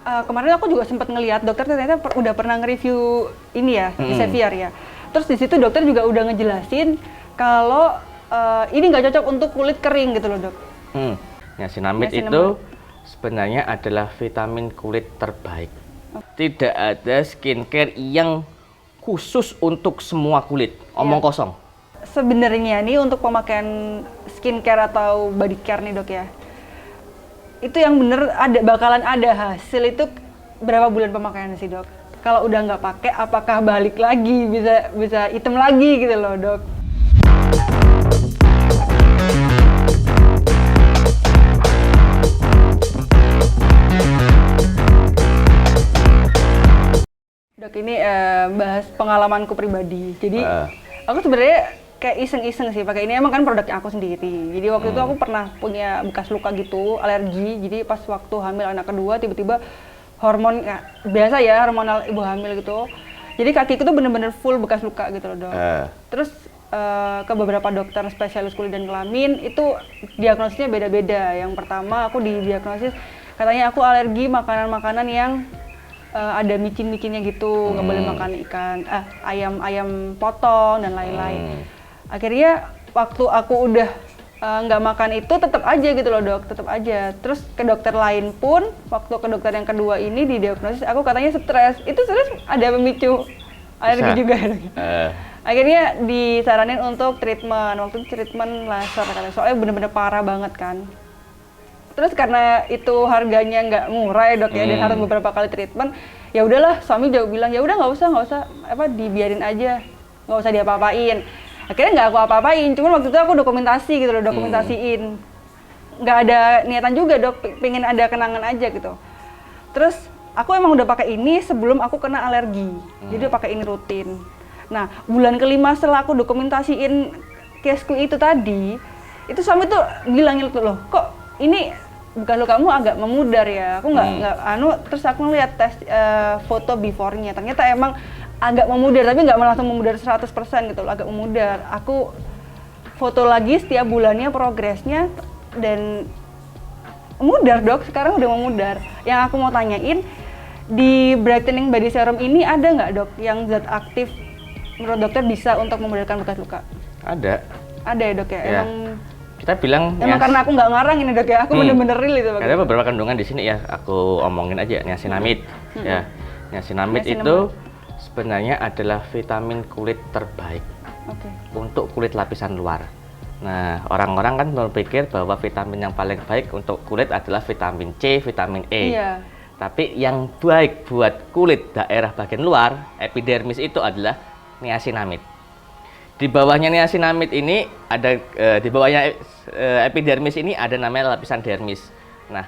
kemarin aku juga sempat ngelihat dokter ternyata udah pernah nge-review ini ya, di Xavier ya. Terus di situ dokter juga udah ngejelasin kalau ini nggak cocok untuk kulit kering gitu loh, Dok. Niacinamide itu sebenarnya adalah vitamin kulit terbaik. Tidak ada skincare yang khusus untuk semua kulit. Omong kosong. Sebenarnya nih untuk pemakaian skincare atau body care nih, Dok ya. Itu yang bener bakalan ada hasil itu berapa bulan pemakaian sih, Dok? Kalau udah nggak pakai, apakah balik lagi bisa hitam lagi gitu loh, Dok? Dok, ini bahas pengalamanku pribadi. Jadi aku sebenarnya kayak iseng-iseng sih pakai ini, emang kan produknya aku sendiri. Jadi waktu itu aku pernah punya bekas luka gitu, alergi. Jadi pas waktu hamil anak kedua tiba-tiba hormon biasa ya, hormonal ibu hamil gitu. Jadi kakiku tuh bener-bener full bekas luka gitu loh, Dok. Terus ke beberapa dokter spesialis kulit dan kelamin itu diagnosisnya beda-beda. Yang pertama aku didiagnosis katanya aku alergi makanan-makanan yang ada micin-micinnya gitu, nggak boleh makan ikan, ayam potong dan lain-lain. Akhirnya waktu aku udah nggak makan itu tetap aja gitu loh, Dok, tetap aja. Terus ke dokter lain pun, waktu ke dokter yang kedua ini didiagnosis aku katanya stres. Itu stres ada pemicu alergi juga. Akhirnya disaranin untuk treatment, waktu itu treatment laser katanya, soalnya bener-bener parah banget kan. Terus karena itu harganya nggak murah ya, Dok ya, dan harus beberapa kali treatment, ya udahlah, suami juga bilang ya udah nggak usah dibiarin aja, nggak usah diapa-apain. Akhirnya nggak aku apa-apain, cuman waktu itu aku dokumentasi gitu loh, dokumentasiin. Nggak ada niatan juga, Dok, pengen ada kenangan aja gitu. Terus aku emang udah pakai ini sebelum aku kena alergi, jadi pakai ini rutin. Nah, bulan kelima setelah aku dokumentasiin caseku itu tadi, itu suami tuh bilangin loh, kok ini bekas lukamu agak memudar ya. Aku terus aku ngeliat tes foto before-nya, ternyata emang agak memudar, tapi nggak langsung memudar 100% gitu loh, agak memudar. Aku foto lagi setiap bulannya progresnya dan memudar, Dok, sekarang udah memudar. Yang aku mau tanyain, di brightening body serum ini ada nggak, Dok, yang zat aktif menurut dokter bisa untuk memudarkan bekas luka? Ada ya, Dok ya? Emang kita bilang emang karena aku nggak ngarang ini, Dok ya, aku bener-bener real itu. Ada beberapa kandungan di sini ya, aku omongin aja. Niacinamide ya, niacinamide itu sebenarnya adalah vitamin kulit terbaik untuk kulit lapisan luar. Nah, orang-orang kan berpikir bahwa vitamin yang paling baik untuk kulit adalah vitamin C, vitamin E. Tapi yang baik buat kulit daerah bagian luar, epidermis, itu adalah niacinamide. Di bawahnya niacinamide ini ada di bawahnya epidermis ini ada namanya lapisan dermis. Nah,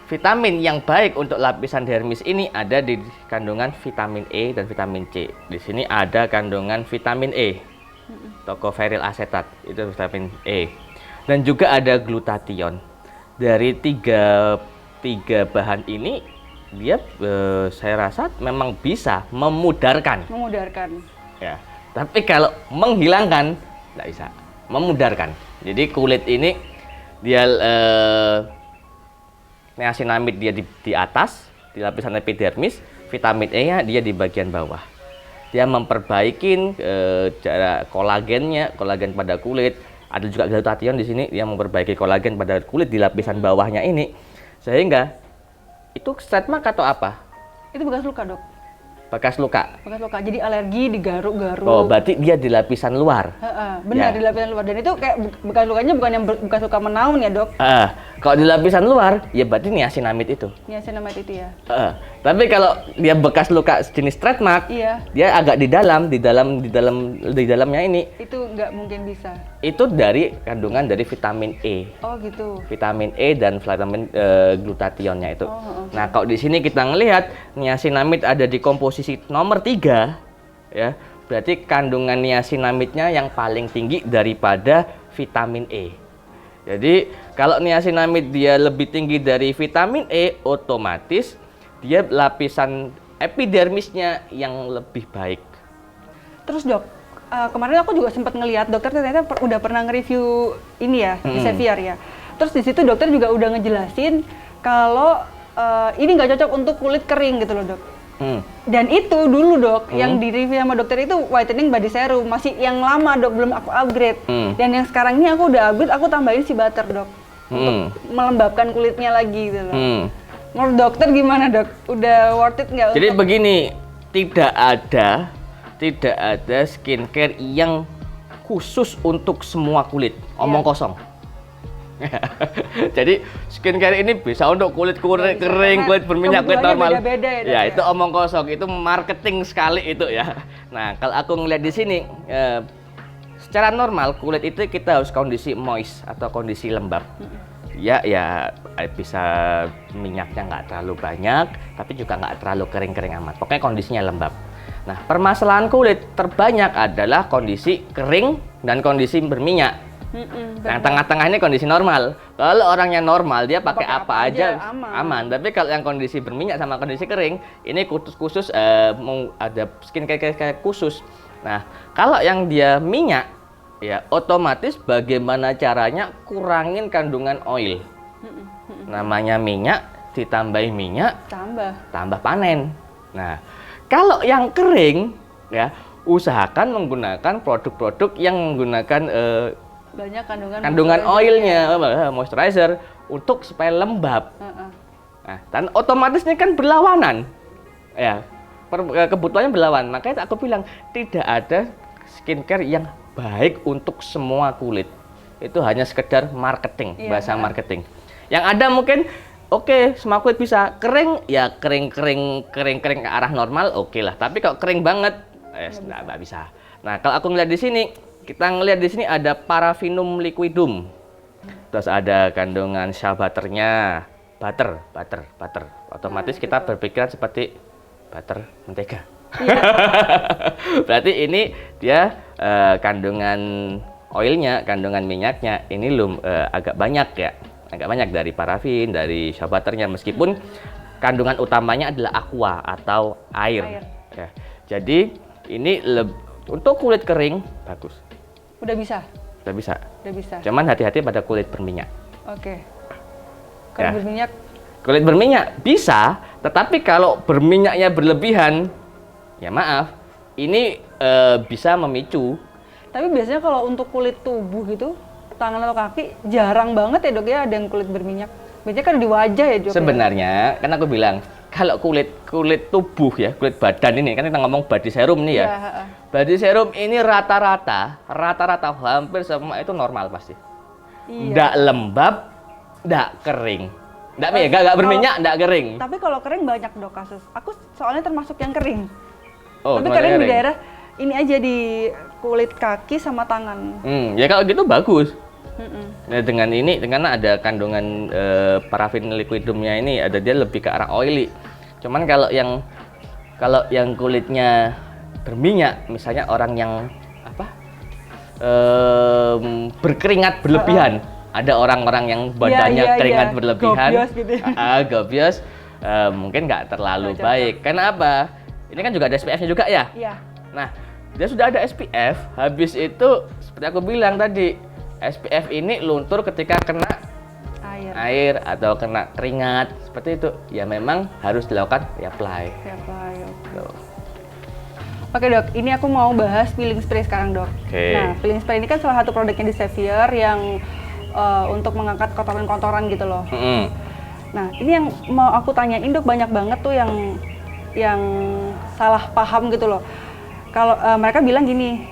vitamin yang baik untuk lapisan dermis ini ada di kandungan vitamin E dan vitamin C. Di sini ada kandungan vitamin E, tocopherol asetat, itu vitamin E. Dan juga ada glutathione. Dari tiga bahan ini, dia saya rasa memang bisa memudarkan. Ya. Tapi kalau menghilangkan, nggak bisa. Memudarkan. Jadi kulit ini dia niacinamide dia di atas, di lapisan epidermis, vitamin E-nya dia di bagian bawah. Dia memperbaiki kolagen pada kulit. Ada juga glutathione di sini yang memperbaiki kolagen pada kulit di lapisan bawahnya ini, sehingga itu stretmark atau apa? Itu bekas luka, Dok. Bekas luka. Jadi alergi, digaruk-garuk. Oh, berarti dia di lapisan luar. Benar, di lapisan luar. Dan itu kayak bekas lukanya bukan yang bekas luka menaun ya, Dok? Kalau di lapisan luar, ya berarti niacinamide itu. Niacinamide itu ya. Tapi kalau dia bekas luka jenis trademark, dia agak di dalamnya ini. Itu nggak mungkin bisa. Itu dari kandungan dari vitamin E. Oh gitu. Vitamin E dan vitamin glutathione-nya itu. Nah, kalau di sini kita ngelihat niacinamide ada di komposisi nomor 3, ya, berarti kandungan niacinamide-nya yang paling tinggi daripada vitamin E. Jadi kalau niacinamide dia lebih tinggi dari vitamin E, otomatis dia lapisan epidermisnya yang lebih baik. Terus, Dok, kemarin aku juga sempat ngelihat dokter ternyata udah pernah nge-review ini ya, di Xavier ya. Terus di situ dokter juga udah ngejelasin kalau ini nggak cocok untuk kulit kering gitu loh dok. Dan itu dulu dok, yang di review sama dokter itu whitening body serum, masih yang lama dok, belum aku upgrade. Dan yang sekarang ini aku udah upgrade, aku tambahin si butter dok, untuk melembabkan kulitnya lagi gitu loh. Menurut dokter gimana dok? Udah worth it nggak? Jadi begini, tidak ada skincare yang khusus untuk semua kulit, omong kosong. Jadi skincare ini bisa untuk kulit kering, kulit berminyak, kulit normal. Beda-beda ya itu omong kosong, itu marketing sekali itu ya. Nah kalau aku ngeliat di sini, secara normal kulit itu kita harus kondisi moist atau kondisi lembab. Ya bisa minyaknya nggak terlalu banyak, tapi juga nggak terlalu kering-kering amat. Pokoknya kondisinya lembab. Nah permasalahan kulit terbanyak adalah kondisi kering dan kondisi berminyak. Yang tengah-tengah ini kondisi normal. Kalau orangnya normal dia pakai apa aja aman. Tapi kalau yang kondisi berminyak sama kondisi kering, ini khusus ada skincare khusus. Nah, kalau yang dia minyak, ya otomatis bagaimana caranya kurangin kandungan oil. Namanya minyak, ditambahin minyak, tambah panen. Nah, kalau yang kering, ya usahakan menggunakan produk-produk yang menggunakan banyak kandungan oilnya, moisturizer untuk supaya lembab. Nah, dan otomatis ini kan berlawanan, ya kebutuhannya berlawan. Makanya aku bilang tidak ada skincare yang baik untuk semua kulit. Itu hanya sekedar marketing, bahasa marketing. Yang ada mungkin oke, semua kulit bisa kering, ya kering ke arah normal, oke lah. Tapi kalau kering banget, nggak bisa. Nah, kalau aku ngeliat di sini. Kita ngelihat di sini ada parafinum liquidum, terus ada kandungan shea butternya, butter. Otomatis kita berpikiran seperti butter mentega. Berarti ini dia kandungan oilnya, kandungan minyaknya ini agak banyak dari parafin, dari shea butternya, meskipun kandungan utamanya adalah aqua atau air. Ya. Jadi ini untuk kulit kering bagus. Udah bisa. Cuman hati-hati pada kulit berminyak. Oke. Kulit Kulit berminyak bisa, tetapi kalau berminyaknya berlebihan, ya maaf, ini bisa memicu. Tapi biasanya kalau untuk kulit tubuh gitu, tangan atau kaki jarang banget ya dok ya ada yang kulit berminyak. Biasanya kan di wajah ya dok. Sebenarnya, kan aku bilang kalau kulit tubuh ya, kulit badan ini kan kita ngomong body serum nih ya. Body serum ini rata-rata hampir semua itu normal pasti. Nggak lembab, nggak kering. Nggak berminyak, nggak kering. Tapi kalau kering banyak dok kasus. Aku soalnya termasuk yang kering. Oh, tapi kering di daerah ini aja di kulit kaki sama tangan. Ya kalau gitu bagus. Nah, dengan ada kandungan parafin liquidumnya ini, dia lebih ke arah oily. Cuman kalau yang kulitnya berminyak, misalnya orang yang berkeringat berlebihan, ada orang-orang yang badannya keringat berlebihan, gobios, mungkin nggak terlalu baik. Karena apa? Ini kan juga ada SPF-nya juga ya. Nah, dia sudah ada SPF, habis itu seperti aku bilang tadi, SPF ini luntur ketika kena air atau kena keringat, seperti itu. Ya memang harus dilakukan reapply. Oke dok, ini aku mau bahas peeling spray sekarang dok. Nah, peeling spray ini kan salah satu produknya di Xavier yang untuk mengangkat kotoran-kotoran gitu loh. Nah, ini yang mau aku tanyain dok, banyak banget tuh yang salah paham gitu loh. Kalau mereka bilang gini,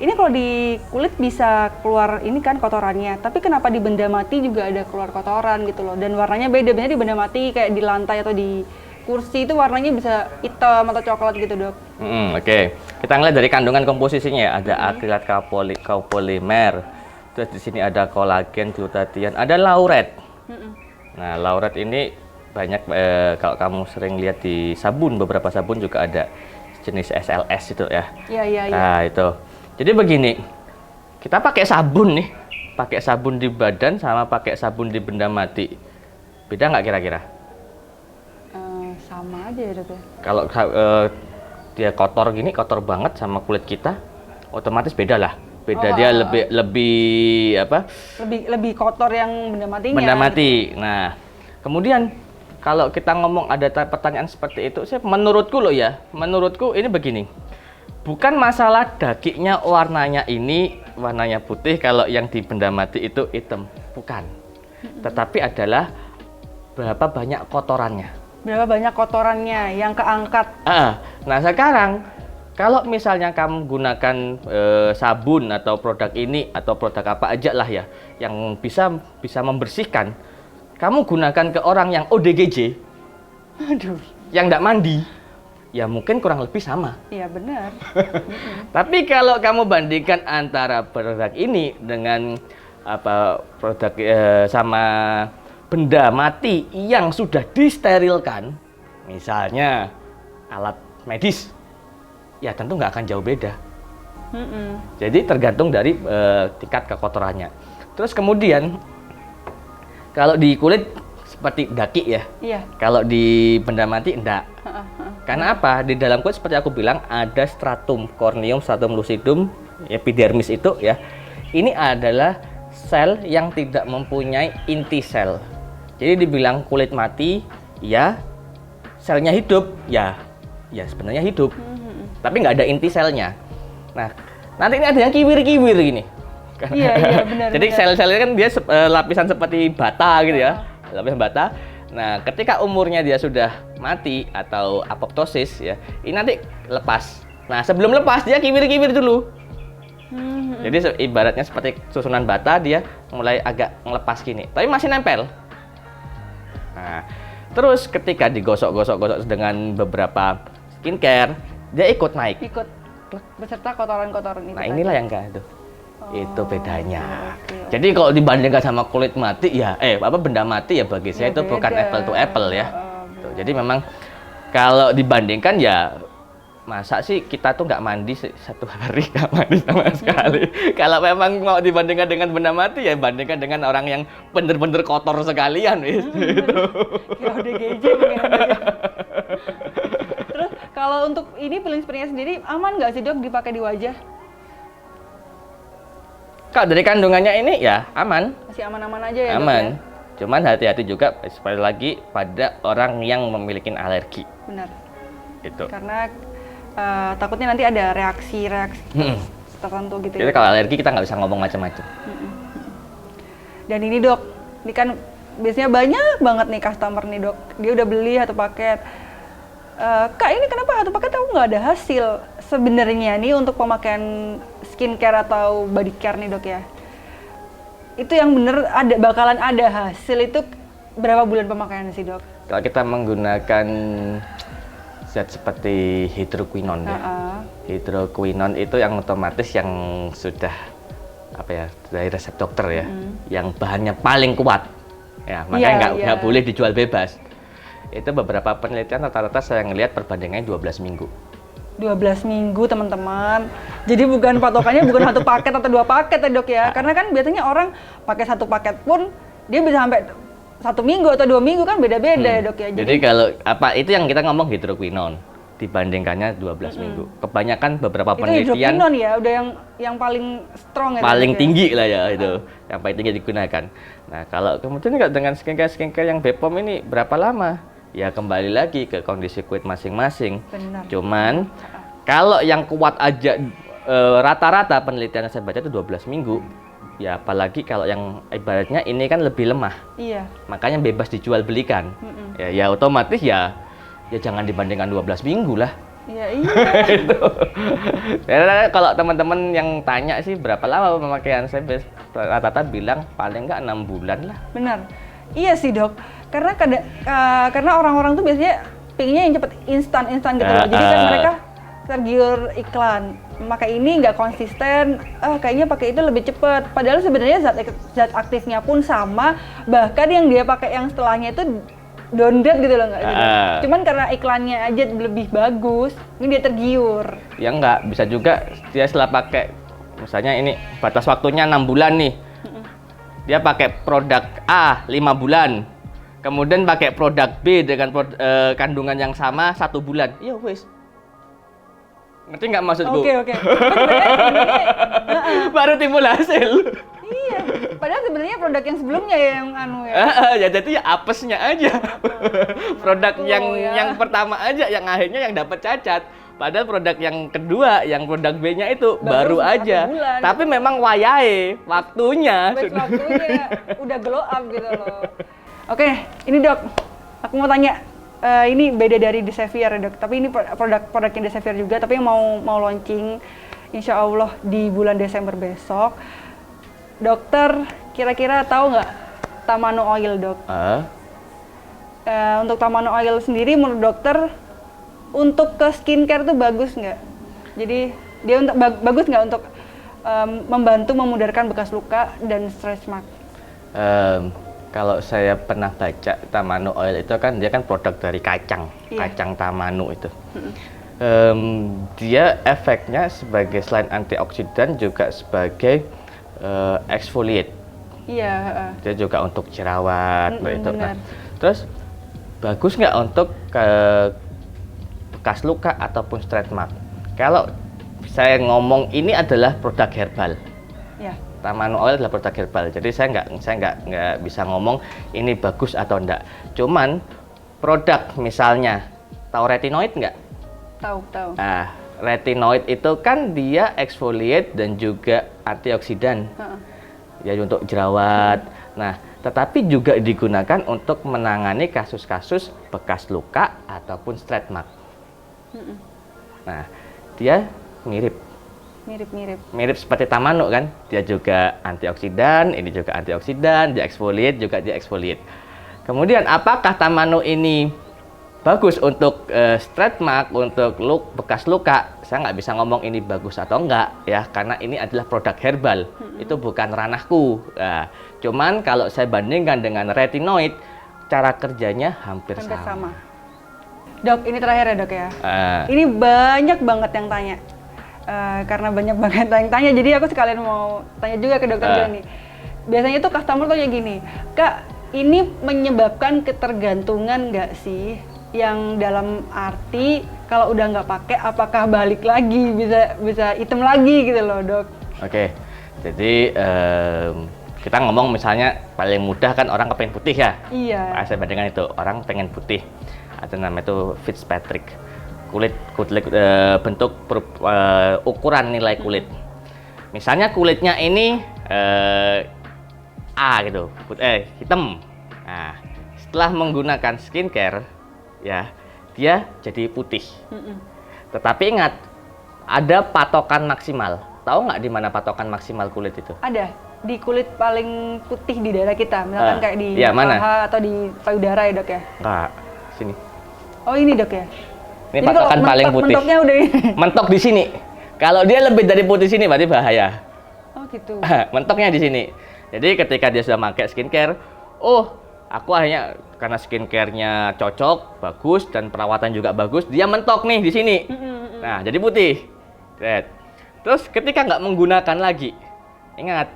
ini kalau di kulit bisa keluar ini kan kotorannya, tapi kenapa di benda mati juga ada keluar kotoran gitu loh, dan warnanya beda. Biasanya di benda mati kayak di lantai atau di kursi itu warnanya bisa hitam atau coklat gitu dok. Oke. Kita ngeliat dari kandungan komposisinya ya, ada akrilat copolymer, terus di sini ada kolagen, glutatian, ada lauret. Nah lauret ini banyak kalau kamu sering lihat di sabun, beberapa sabun juga ada jenis SLS itu ya. Iya. Nah itu. Jadi begini, kita pakai sabun nih, pakai sabun di badan sama pakai sabun di benda mati, beda nggak kira-kira? Sama aja ya dok ya. Kalau dia kotor gini, kotor banget sama kulit kita, otomatis beda lah. Dia lebih kotor yang benda matinya. Benda mati. Nah, kemudian kalau kita ngomong ada pertanyaan seperti itu, menurutku loh ya, menurutku ini begini. Bukan masalah dagingnya warnanya putih, kalau yang di benda mati itu hitam, bukan. Tetapi adalah berapa banyak kotorannya. Berapa banyak kotorannya yang keangkat. Nah sekarang, kalau misalnya kamu gunakan sabun atau produk ini atau produk apa aja lah ya, yang bisa membersihkan, kamu gunakan ke orang yang ODGJ, yang nggak mandi, ya mungkin kurang lebih sama. Iya benar. Tapi kalau kamu bandingkan antara produk ini dengan produk sama benda mati yang sudah disterilkan, misalnya alat medis, ya tentu nggak akan jauh beda. Jadi tergantung dari tingkat kekotorannya. Terus kemudian kalau di kulit seperti daki ya, kalau di benda mati enggak. Karena apa? Di dalam kulit seperti aku bilang ada stratum corneum, stratum lucidum, epidermis itu ya. Ini adalah sel yang tidak mempunyai inti sel. Jadi dibilang kulit mati, ya selnya hidup, ya sebenarnya hidup. Tapi nggak ada inti selnya. Nah, nanti ini ada yang kiwir-kiwir gini. Iya benar. Jadi sel-selnya kan dia lapisan seperti bata gitu ya, lapisan bata. Nah, ketika umurnya dia sudah mati atau apoptosis ya, ini nanti lepas. Nah, sebelum lepas dia kiwir-kiwir dulu. Jadi ibaratnya seperti susunan bata, dia mulai agak ngelepas gini, tapi masih nempel. Nah, terus ketika digosok-gosok dengan beberapa skincare, dia ikut naik. Ikut beserta kotoran-kotoran itu. Nah, inilah yang enggak itu. Itu bedanya. Jadi kalau dibandingkan sama kulit mati ya, benda mati ya bagi saya itu bukan apple to apple ya. Jadi memang kalau dibandingkan ya, masa sih kita tuh nggak mandi satu hari, nggak mandi sama sekali. Kalau memang mau dibandingkan dengan benda mati ya bandingkan dengan orang yang bener-bener kotor sekalian, gitu. Kira ODGJ mungkin. Terus kalau untuk ini peeling spray-nya sendiri aman nggak sih dok dipakai di wajah? Kalau dari kandungannya ini ya aman. Masih aman-aman aja ya. Aman. Dok, ya? Cuman hati-hati juga sekali lagi pada orang yang memiliki alergi. Benar. Itu. Karena takutnya nanti ada reaksi tertentu gitu. Jadi kalau alergi kita nggak bisa ngomong macam-macam. Dan ini dok, ini kan biasanya banyak banget nih customer nih dok. Dia udah beli satu paket. Kak ini kenapa satu paket aku nggak ada hasil? Sebenarnya nih untuk pemakaian skincare atau body care nih dok ya. Itu yang bener bakalan ada hasil itu berapa bulan pemakaian sih dok? Kalau kita menggunakan zat seperti hidroquinon ya. Hidroquinon itu yang otomatis yang sudah dari resep dokter ya, yang bahannya paling kuat. Ya, makanya nggak boleh dijual bebas. Itu beberapa penelitian rata-rata saya ngelihat perbandingannya 12 minggu. 12 minggu teman-teman. Jadi bukan patokannya bukan satu paket atau 2 paket ya dok ya. Karena kan biasanya orang pakai satu paket pun dia bisa sampai 1 minggu atau 2 minggu kan beda-beda ya dok ya. Jadi kalau itu yang kita ngomong hidroquinon dibandingkannya 12 minggu. Kebanyakan beberapa penelitian itu hidroquinon ya, udah yang paling strong ya. Paling tinggi lah ya itu. Yang paling tinggi digunakan. Nah, kalau kemudian dengan skincare yang BPOM ini berapa lama? Ya kembali lagi ke kondisi kulit masing-masing. Cuman kalau yang kuat aja rata-rata penelitian yang saya baca itu 12 minggu. Ya apalagi kalau yang ibaratnya ini kan lebih lemah. Iya. Makanya bebas dijual belikan. Ya otomatis ya jangan dibandingkan 12 minggu lah. Iya. Itu. Kalau teman-teman yang tanya sih berapa lama pemakaian, saya rata-rata bilang paling nggak 6 bulan lah. Benar. Iya sih dok. Karena orang-orang tuh biasanya pengennya yang cepet instan gitu loh. Jadi kan mereka tergiur iklan. Pakai ini nggak konsisten, kayaknya pakai itu lebih cepet. Padahal sebenarnya zat aktifnya pun sama, bahkan yang dia pakai yang setelahnya itu downgrade gitu loh nggak? Cuman karena iklannya aja lebih bagus, ini dia tergiur. Ya nggak, bisa juga dia setelah pakai, misalnya ini batas waktunya 6 bulan nih. Dia pakai produk A 5 bulan. Kemudian pakai produk B dengan kandungan yang sama 1 bulan. Ya wes. Ngerti nggak maksudku? Oke. Baru timbul hasil. Iya. Padahal sebenarnya produk yang sebelumnya yang anu ya. Ya jadi ya apesnya aja. Produk yang pertama aja yang akhirnya yang dapat cacat. Padahal produk yang kedua, yang produk B-nya itu baru aja. Bulan, tapi memang wayahe, waktunya. Waktunya udah glow up gitu loh. Oke, ini Dok. Aku mau tanya, ini beda dari The Savior Dok. Tapi ini produknya The Savior juga, tapi yang mau launching insya Allah di bulan Desember besok. Dokter kira-kira tahu nggak Tamano Oil Dok? Untuk Tamano Oil sendiri menurut dokter untuk ke skincare tuh bagus nggak? Jadi dia untuk bagus nggak untuk membantu memudarkan bekas luka dan stretch mark? Kalau saya pernah baca Tamano Oil itu kan dia kan produk dari kacang, kacang Tamano itu. Dia efeknya sebagai selain antioksidan juga sebagai exfoliate. Iya. Dia juga untuk jerawat, itu. Nah, terus bagus nggak untuk bekas luka ataupun stretch mark? Kalau saya ngomong ini adalah produk herbal. Ya. Tamano Oil adalah produk herbal. Jadi saya nggak bisa ngomong ini bagus atau enggak. Cuman produk misalnya tahu retinoid nggak? Tahu. Nah, retinoid itu kan dia exfoliate dan juga antioksidan. Ya untuk jerawat. Nah, tetapi juga digunakan untuk menangani kasus-kasus bekas luka ataupun stretch mark. Nah, dia mirip seperti Tamano kan, dia juga antioksidan, ini juga antioksidan, dia exfoliate juga dia exfoliate. Kemudian apakah Tamano ini bagus untuk stretch mark, untuk bekas luka? Saya nggak bisa ngomong ini bagus atau enggak ya, karena ini adalah produk herbal, itu bukan ranahku. Nah, cuman kalau saya bandingkan dengan retinoid, cara kerjanya hampir sama. Dok, ini terakhir ya Dok ya. Ini banyak banget yang tanya. Karena banyak banget yang tanya, jadi aku sekalian mau tanya juga ke dokter Joni. Biasanya tuh customer tanya gini, Kak, ini menyebabkan ketergantungan nggak sih? Yang dalam arti kalau udah nggak pakai, apakah balik lagi bisa hitam lagi gitu loh Dok? Oke, jadi kita ngomong misalnya paling mudah kan orang kepengen putih ya. Iya. Saya bandingkan itu orang pengen putih. Ada namanya itu Fitzpatrick. Kulit bentuk ukuran nilai kulit. Misalnya kulitnya ini A gitu, hitam. Nah, setelah menggunakan skincare, ya dia jadi putih. Tetapi ingat, ada patokan maksimal. Tahu nggak di mana patokan maksimal kulit itu? Ada. Di kulit paling putih di daerah kita, misalkan kayak di paha atau di payudara ya Dok ya? Nah, sini. Oh ini Dok ya? Ini jadi patokan paling putih. Mentoknya udah ini. Mentok di sini. Kalau dia lebih dari putih sini berarti bahaya. Oh gitu. Mentoknya di sini. Jadi ketika dia sudah pakai skincare, aku akhirnya karena skincare-nya cocok, bagus dan perawatan juga bagus, dia mentok nih di sini. Nah, jadi putih. Terus ketika nggak menggunakan lagi, ingat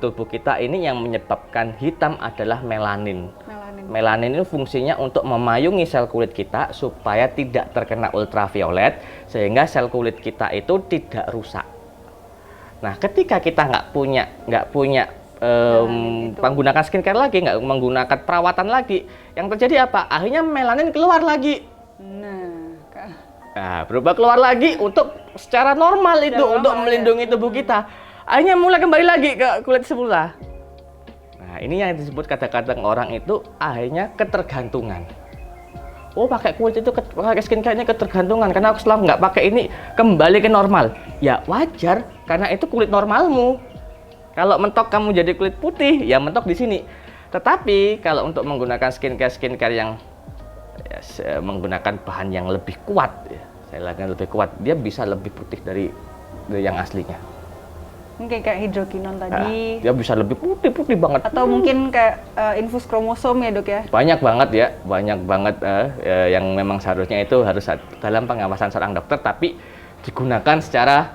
tubuh kita ini yang menyebabkan hitam adalah melanin. Melanin itu fungsinya untuk memayungi sel kulit kita supaya tidak terkena ultraviolet sehingga sel kulit kita itu tidak rusak. Nah, ketika kita nggak punya menggunakan skincare lagi, nggak menggunakan perawatan lagi, yang terjadi apa? Akhirnya melanin keluar lagi. Nah, berubah keluar lagi untuk secara normal itu untuk melindungi tubuh kita. Akhirnya mulai kembali lagi ke kulit semula. Nah, ini yang disebut kadang-kadang orang itu akhirnya ketergantungan. Pakai kulit itu, pakai skincare-nya ketergantungan karena aku selama nggak pakai ini kembali ke normal. Ya wajar, karena itu kulit normalmu. Kalau mentok kamu jadi kulit putih, ya mentok di sini. Tetapi kalau untuk menggunakan skincare yang menggunakan bahan yang lebih kuat, saya lihatnya lebih kuat, dia bisa lebih putih dari yang aslinya. Mungkin kayak hidrokinon tadi. Dia bisa lebih putih banget. Atau mungkin kayak infus kromosom ya Dok ya? Banyak banget yang memang seharusnya itu harus dalam pengawasan seorang dokter, tapi digunakan secara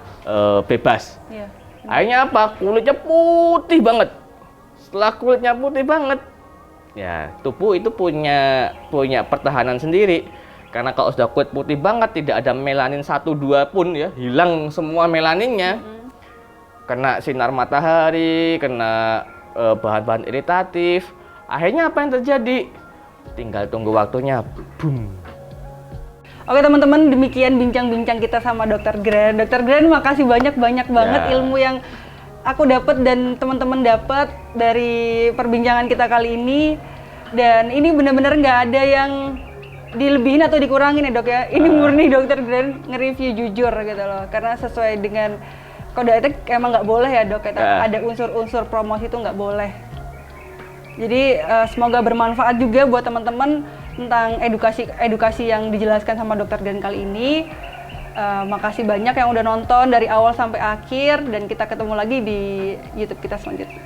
bebas. Iya. Akhirnya apa? Kulitnya putih banget. Setelah kulitnya putih banget, ya tubuh itu punya pertahanan sendiri. Karena kalau sudah kulit putih banget, tidak ada melanin 1-2 pun ya, hilang semua melaninnya. Kena sinar matahari, kena bahan-bahan iritatif. Akhirnya apa yang terjadi? Tinggal tunggu waktunya, boom. Oke teman-teman, demikian bincang-bincang kita sama Dokter Glenn. Dokter Glenn, makasih banget banget ilmu yang aku dapat dan teman-teman dapat dari perbincangan kita kali ini. Dan ini benar-benar nggak ada yang dilebihin atau dikurangin ya dok ya. Ini murni Dokter Glenn nge-review jujur gitu loh. Karena sesuai dengan kode etik emang nggak boleh ya dok. Ada unsur-unsur promosi itu nggak boleh. Jadi semoga bermanfaat juga buat teman-teman tentang edukasi yang dijelaskan sama Dokter Glenn kali ini. Makasih banyak yang udah nonton dari awal sampai akhir dan kita ketemu lagi di YouTube kita selanjutnya.